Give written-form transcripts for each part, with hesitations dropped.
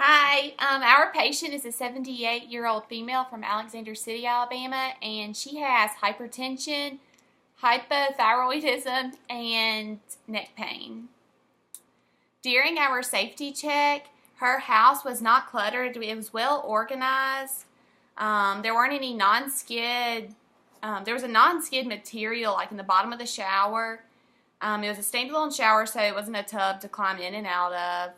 Hi, our patient is a 78-year-old female from Alexander City, Alabama, and she has hypertension, hypothyroidism, and neck pain. During our safety check, her house was not cluttered. It was well organized. There weren't any non-skid. There was a non-skid material like in the bottom of the shower. It was a standalone shower, so it wasn't a tub to climb in and out of.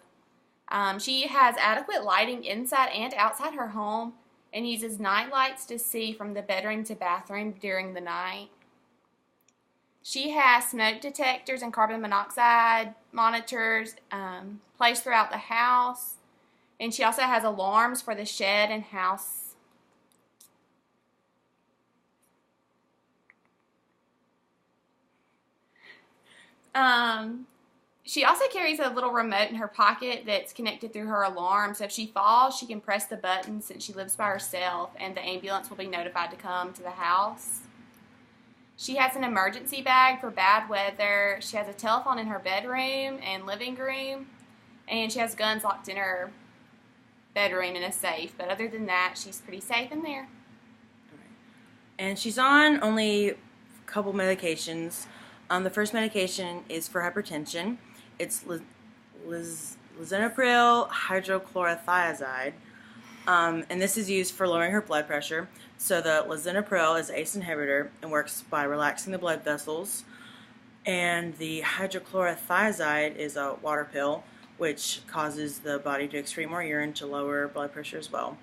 She has adequate lighting inside and outside her home and uses night lights to see from the bedroom to bathroom during the night. She has smoke detectors and carbon monoxide monitors placed throughout the house, and she also has alarms for the shed and house. She also carries a little remote in her pocket that's connected through her alarm, so if she falls, she can press the button since she lives by herself, and the ambulance will be notified to come to the house. She has an emergency bag for bad weather. She has a telephone in her bedroom and living room, and she has guns locked in her bedroom in a safe, but other than that, she's pretty safe in there. And she's on only a couple medications. The first medication is for hypertension. It's lisinopril hydrochlorothiazide, and this is used for lowering her blood pressure. So the lisinopril is an ACE inhibitor and works by relaxing the blood vessels, and the hydrochlorothiazide is a water pill, which causes the body to excrete more urine to lower blood pressure as well.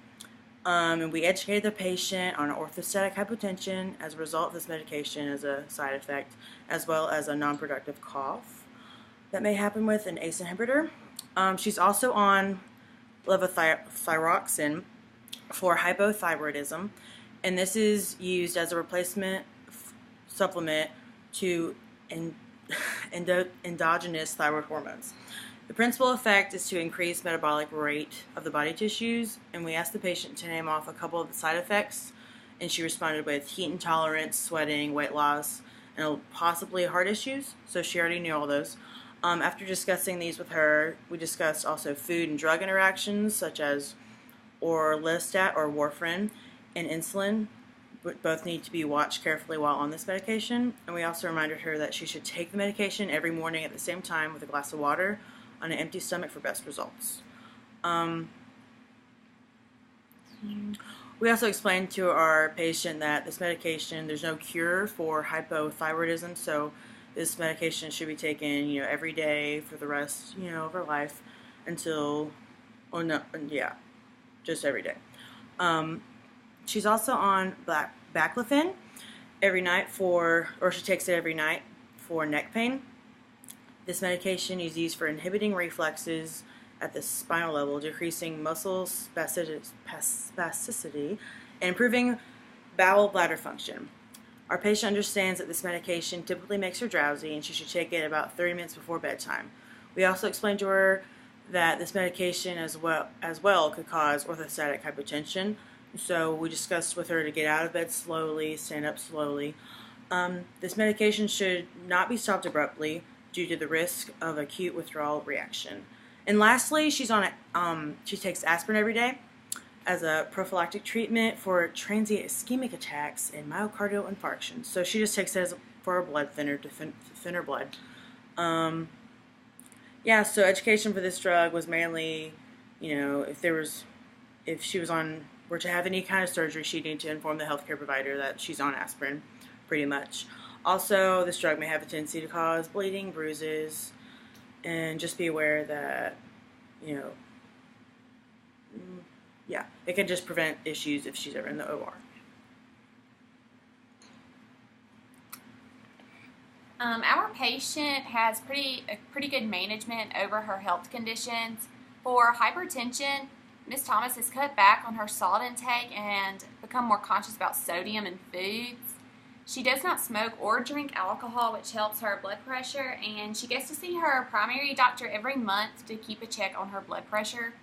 And we educated the patient on orthostatic hypotension as a result of this medication as a side effect, as well as a non-productive cough that may happen with an ACE inhibitor. She's also on levothyroxine for hypothyroidism, and this is used as a replacement supplement to endogenous thyroid hormones. The principal effect is to increase metabolic rate of the body tissues, and we asked the patient to name off a couple of the side effects, and she responded with heat intolerance, sweating, weight loss, and possibly heart issues, so she already knew all those. After discussing these with her, we discussed also food and drug interactions, such as orlistat or warfarin and insulin. Both need to be watched carefully while on this medication, and we also reminded her that she should take the medication every morning at the same time with a glass of water on an empty stomach for best results. We also explained to our patient that this medication, there's no cure for hypothyroidism, so this medication should be taken, every day for the rest, of her life until, just every day. She's also on baclofen every night she takes it every night for neck pain. This medication is used for inhibiting reflexes at the spinal level, decreasing muscle spasticity, and improving bowel bladder function. Our patient understands that this medication typically makes her drowsy and she should take it about 30 minutes before bedtime. We also explained to her that this medication as well could cause orthostatic hypotension, so we discussed with her to get out of bed slowly, stand up slowly. This medication should not be stopped abruptly due to the risk of acute withdrawal reaction. And lastly, she takes aspirin every day as a prophylactic treatment for transient ischemic attacks and myocardial infarction. So she just takes it for a blood thinner to thin her blood. So education for this drug was mainly, if she were to have any kind of surgery, she'd need to inform the healthcare provider that she's on aspirin, pretty much. Also, this drug may have a tendency to cause bleeding, bruises, and just be aware that, it can just prevent issues if she's ever in the OR. Our patient has pretty good management over her health conditions. For hypertension, Ms. Thomas has cut back on her salt intake and become more conscious about sodium in foods. She does not smoke or drink alcohol, which helps her blood pressure, and she gets to see her primary doctor every month to keep a check on her blood pressure.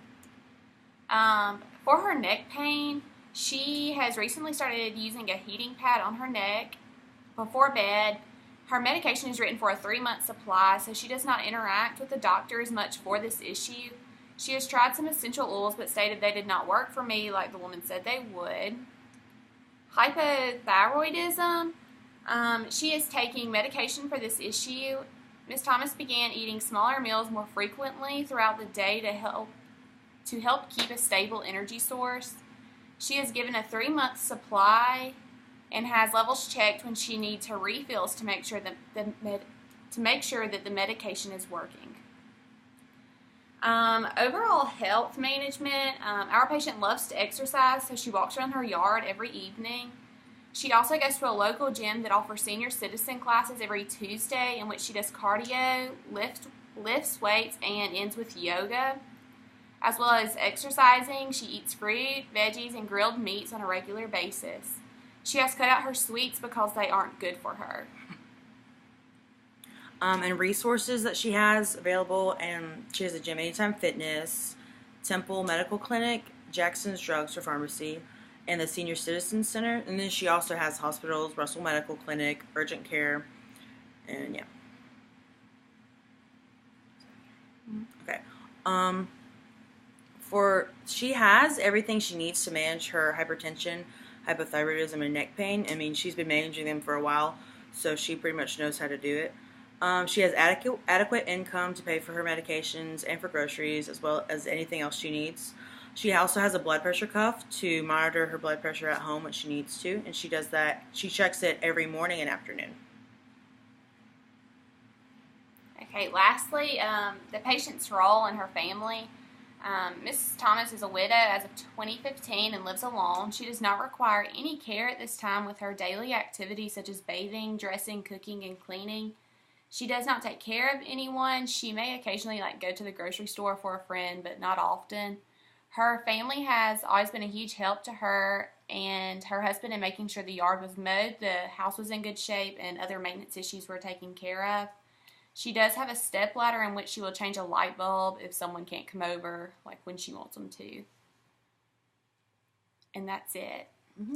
For her neck pain, she has recently started using a heating pad on her neck before bed. Her medication is written for a 3-month supply, so she does not interact with the doctor as much for this issue. She has tried some essential oils but stated they did not work for me like the woman said they would. Hypothyroidism. She is taking medication for this issue. Ms. Thomas began eating smaller meals more frequently throughout the day to help keep a stable energy source. She is given a 3-month supply and has levels checked when she needs her refills to make sure that the medication is working. Overall health management. Our patient loves to exercise, so she walks around her yard every evening. She also goes to a local gym that offers senior citizen classes every Tuesday, in which she does cardio, lifts weights, and ends with yoga. As well as exercising, she eats fruit, veggies, and grilled meats on a regular basis. She has cut out her sweets because they aren't good for her. And resources that she has available, and she has a gym, Anytime Fitness, Temple Medical Clinic, Jackson's Drugstore Pharmacy, and the Senior Citizen Center. And then she also has hospitals, Russell Medical Clinic, Urgent Care, and yeah. Okay. She has everything she needs to manage her hypertension, hypothyroidism, and neck pain. I mean, she's been managing them for a while, so she pretty much knows how to do it. She has adequate income to pay for her medications and for groceries, as well as anything else she needs. She also has a blood pressure cuff to monitor her blood pressure at home when she needs to, and she does that. She checks it every morning and afternoon. Okay, lastly, the patient's role in her family. Mrs. Thomas is a widow as of 2015 and lives alone. She does not require any care at this time with her daily activities such as bathing, dressing, cooking, and cleaning. She does not take care of anyone. She may occasionally go to the grocery store for a friend, but not often. Her family has always been a huge help to her and her husband in making sure the yard was mowed, the house was in good shape, and other maintenance issues were taken care of. She does have a step ladder in which she will change a light bulb if someone can't come over, like when she wants them to. And that's it. Mm-hmm.